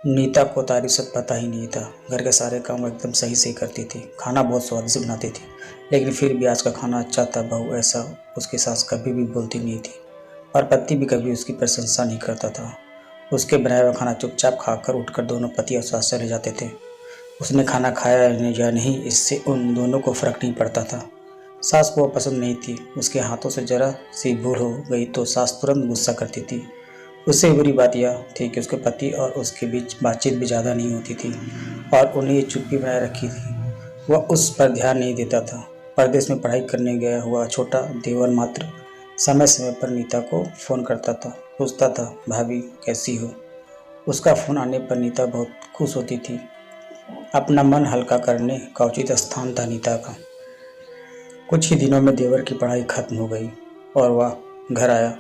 नीता को तारीफ से पता ही नहीं था। घर के सारे काम एकदम सही से करती थी, खाना बहुत स्वादिष्ट बनाती थी। लेकिन फिर भी आज का खाना अच्छा था, बहू ऐसा उसकी सास कभी भी बोलती नहीं थी। और पति भी कभी उसकी प्रशंसा नहीं करता था। उसके बनाया हुआ खाना चुपचाप खाकर उठकर दोनों पति और सास चले जाते थे। उसने खाना खाया या नहीं, इससे उन दोनों को फर्क नहीं पड़ता था। सास को वो पसंद नहीं थी। उसके हाथों से जरा सी भूल हो गई तो सास तुरंत गुस्सा करती थी। उससे बुरी बात यह थी कि उसके पति और उसके बीच बातचीत भी ज़्यादा नहीं होती थी और उन्हें ये चुप्पी बनाए रखी थी। वह उस पर ध्यान नहीं देता था। परदेश में पढ़ाई करने गया हुआ छोटा देवर मात्र समय समय पर नीता को फ़ोन करता था, पूछता था, भाभी कैसी हो। उसका फ़ोन आने पर नीता बहुत खुश होती थी। अपना मन हल्का करने का उचित स्थान था नीता का। कुछ ही दिनों में देवर की पढ़ाई खत्म हो गई और वह घर आया।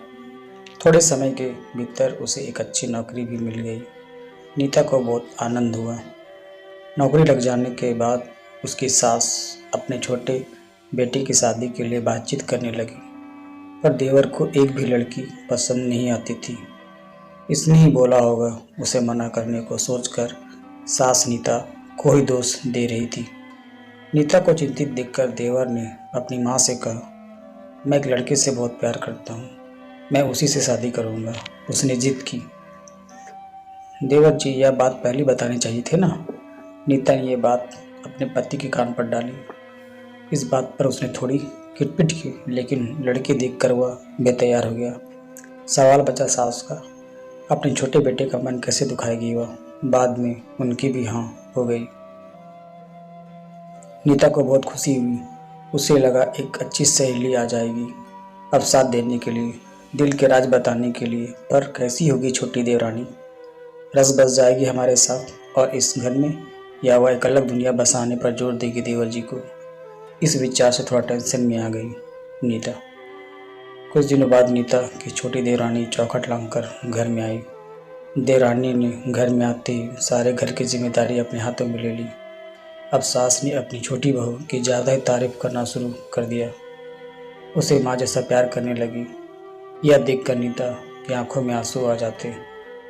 थोड़े समय के भीतर उसे एक अच्छी नौकरी भी मिल गई। नीता को बहुत आनंद हुआ। नौकरी लग जाने के बाद उसकी सास अपने छोटे बेटे की शादी के लिए बातचीत करने लगी, पर देवर को एक भी लड़की पसंद नहीं आती थी। इसने ही बोला होगा, उसे मना करने को सोचकर सास नीता को ही दोष दे रही थी। नीता को चिंतित देखकर देवर ने अपनी माँ से कहा, मैं एक लड़के से बहुत प्यार करता हूँ, मैं उसी से शादी करूँगा। उसने जिद की। देवर जी, यह बात पहले बतानी चाहिए थी ना। नीता ने यह बात अपने पति के कान पर डाली। इस बात पर उसने थोड़ी किटपिट की, लेकिन लड़के देखकर वह बेतैयार हो गया। सवाल बचा सास का, अपने छोटे बेटे का मन कैसे दुखाएगी वह। बाद में उनकी भी हाँ हो गई। नीता को बहुत खुशी हुई। उसे लगा एक अच्छी सहेली आ जाएगी अब साथ देने के लिए, दिल के राज बताने के लिए। पर कैसी होगी छोटी देवरानी, रस बस जाएगी हमारे साथ और इस घर में, या वह एक अलग दुनिया बसाने पर जोर देगी देवर जी को। इस विचार से थोड़ा टेंशन में आ गई नीता। कुछ दिनों बाद नीता की छोटी देवरानी चौखट लांघकर घर में आई। देवरानी ने घर में आते ही सारे घर की जिम्मेदारी अपने हाथों में ले ली। अब सास ने अपनी छोटी बहू की ज़्यादा ही तारीफ करना शुरू कर दिया। उसे माँ जैसा प्यार करने लगी। यह देखकर नीता की आंखों में आंसू आ जाते।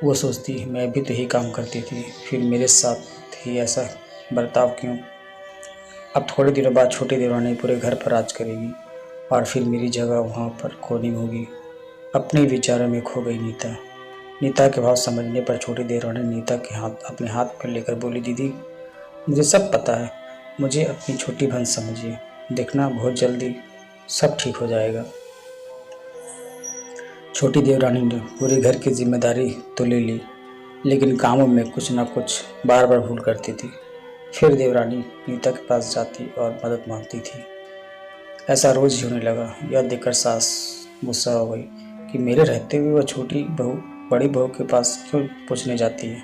वो सोचती, मैं भी तो यही काम करती थी, फिर मेरे साथ ही ऐसा बर्ताव क्यों। अब थोड़े दिनों बाद छोटी देवरानी पूरे घर पर राज करेगी और फिर मेरी जगह वहाँ पर कोनी होगी। अपने विचारों में खो गई नीता। नीता के भाव समझने पर छोटी देवरानी नीता के हाथ अपने हाथ पर लेकर बोली, दीदी मुझे सब पता है, मुझे अपनी छोटी बहन समझिए, देखना बहुत जल्दी सब ठीक हो जाएगा। छोटी देवरानी ने पूरे घर की जिम्मेदारी तो ले ली, लेकिन कामों में कुछ न कुछ बार बार भूल करती थी। फिर देवरानी नीता के पास जाती और मदद मांगती थी। ऐसा रोज ही होने लगा। यह देखकर सास गुस्सा हो गई कि मेरे रहते हुए वह छोटी बहू बड़ी बहू के पास क्यों पूछने जाती है।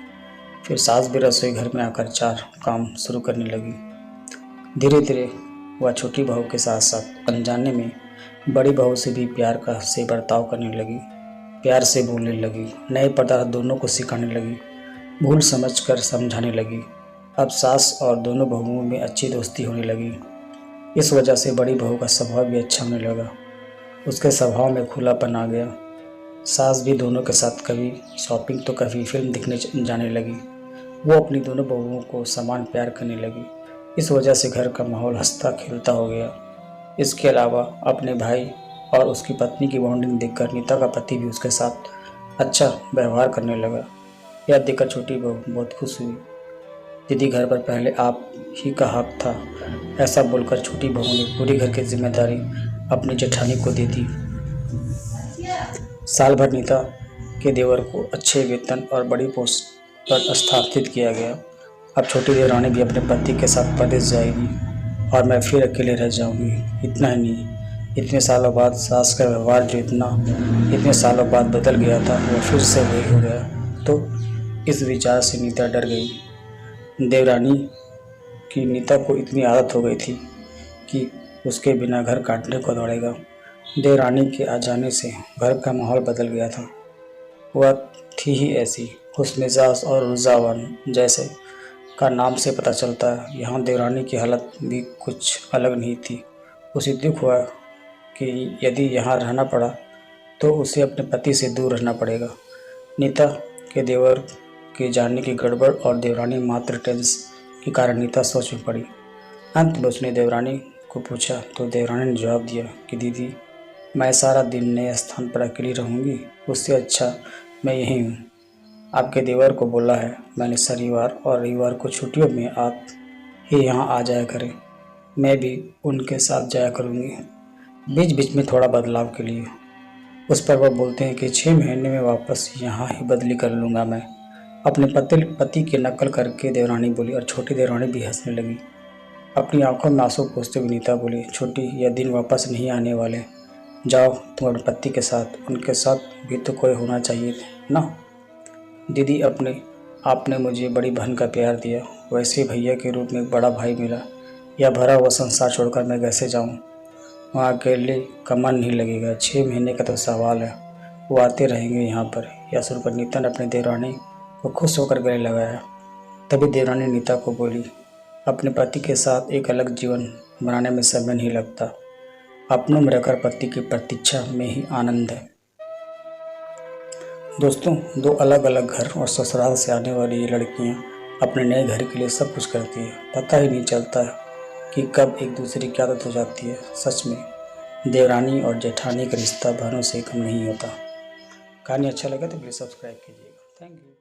फिर सास भी रसोई घर में आकर चार काम शुरू करने लगी। धीरे धीरे वह छोटी बहू के साथ साथ अनजाने में बड़ी बहू से भी प्यार का से बर्ताव करने लगी, प्यार से बोलने लगी, नए पदार्थ दोनों को सिखाने लगी, भूल समझकर समझाने लगी। अब सास और दोनों बहुओं में अच्छी दोस्ती होने लगी। इस वजह से बड़ी बहू का स्वभाव भी अच्छा होने लगा। उसके स्वभाव में खुलापन आ गया। सास भी दोनों के साथ कभी शॉपिंग तो कभी फिल्म देखने जाने लगी। वो अपनी दोनों बहुओं को समान प्यार करने लगी। इस वजह से घर का माहौल हंसता खेलता हो गया। इसके अलावा अपने भाई और उसकी पत्नी की बॉन्डिंग देखकर नीता का पति भी उसके साथ अच्छा व्यवहार करने लगा। यह देखकर छोटी बहू बहुत खुश हुई। दीदी घर पर पहले आप ही का हक था, ऐसा बोलकर छोटी बहू ने पूरी घर की जिम्मेदारी अपनी जेठानी को दे दी। साल भर नीता के देवर को अच्छे वेतन और बड़ी पोस्ट पर स्थापित किया गया। अब छोटी देवरानी भी अपने पति के साथ परदेश जाएगी और मैं फिर अकेले रह जाऊंगी। इतना ही नहीं, इतने सालों बाद सास का व्यवहार जो इतने सालों बाद बदल गया था, वो फिर से वही हो गया। तो इस विचार से नीता डर गई। देवरानी की नीता को इतनी आदत हो गई थी कि उसके बिना घर काटने को दौड़ेगा। देवरानी के आ जाने से घर का माहौल बदल गया था। वह थी ही ऐसी खुशमिजाज और ऊर्जावान, जैसे का नाम से पता चलता है। यहाँ देवरानी की हालत भी कुछ अलग नहीं थी। उसे दुख हुआ कि यदि यहाँ रहना पड़ा तो उसे अपने पति से दूर रहना पड़ेगा। नीता के देवर के जानने की गड़बड़ और देवरानी मात्र टेंस के कारण नीता सोच में पड़ी। अंत में उसने देवरानी को पूछा तो देवरानी ने जवाब दिया कि दीदी, मैं सारा दिन नए स्थान पर अकेली रहूँगी, उससे अच्छा मैं यहीं हूँ। आपके देवर को बोला है मैंने शनिवार और रविवार को छुट्टियों में आप ही यहाँ आ जाया करें, मैं भी उनके साथ जाया करूँगी, बीच बीच में थोड़ा बदलाव के लिए। उस पर वह बोलते हैं कि 6 महीने में वापस यहाँ ही बदली कर लूँगा मैं। अपने पति की नकल करके देवरानी बोली और छोटी देवरानी भी हंसने लगी। अपनी आंखों में आंसू पोंछते हुए नीता बोली, छोटी, यह दिन वापस नहीं आने वाले। जाओ तुम अपने पति के साथ, उनके साथ भी तो कोई होना चाहिए ना। दीदी, आपने मुझे बड़ी बहन का प्यार दिया, वैसे भैया के रूप में एक बड़ा भाई मिला। यह भरा हुआ संसार छोड़कर मैं कैसे जाऊँ? वहाँ अकेले का मन नहीं लगेगा। 6 महीने का तो सवाल है, वो आते रहेंगे यहाँ पर। यह सुनकर नीता ने अपने देवरानी को खुश होकर गले लगाया। तभी देवरानी नीता को बोली, अपने पति के साथ एक अलग जीवन बनाने में समय नहीं लगता, अपनों में रहकर पति की प्रतीक्षा में ही आनंद है। दोस्तों, 2 अलग अलग घर और ससुराल से आने वाली ये लड़कियां अपने नए घर के लिए सब कुछ करती है, पता ही नहीं चलता है कि कब एक दूसरे की आदत हो जाती है। सच में देवरानी और जेठानी का रिश्ता बहनों से कम नहीं होता। कहानी अच्छा लगा तो प्लीज़ सब्सक्राइब कीजिएगा। Thank you.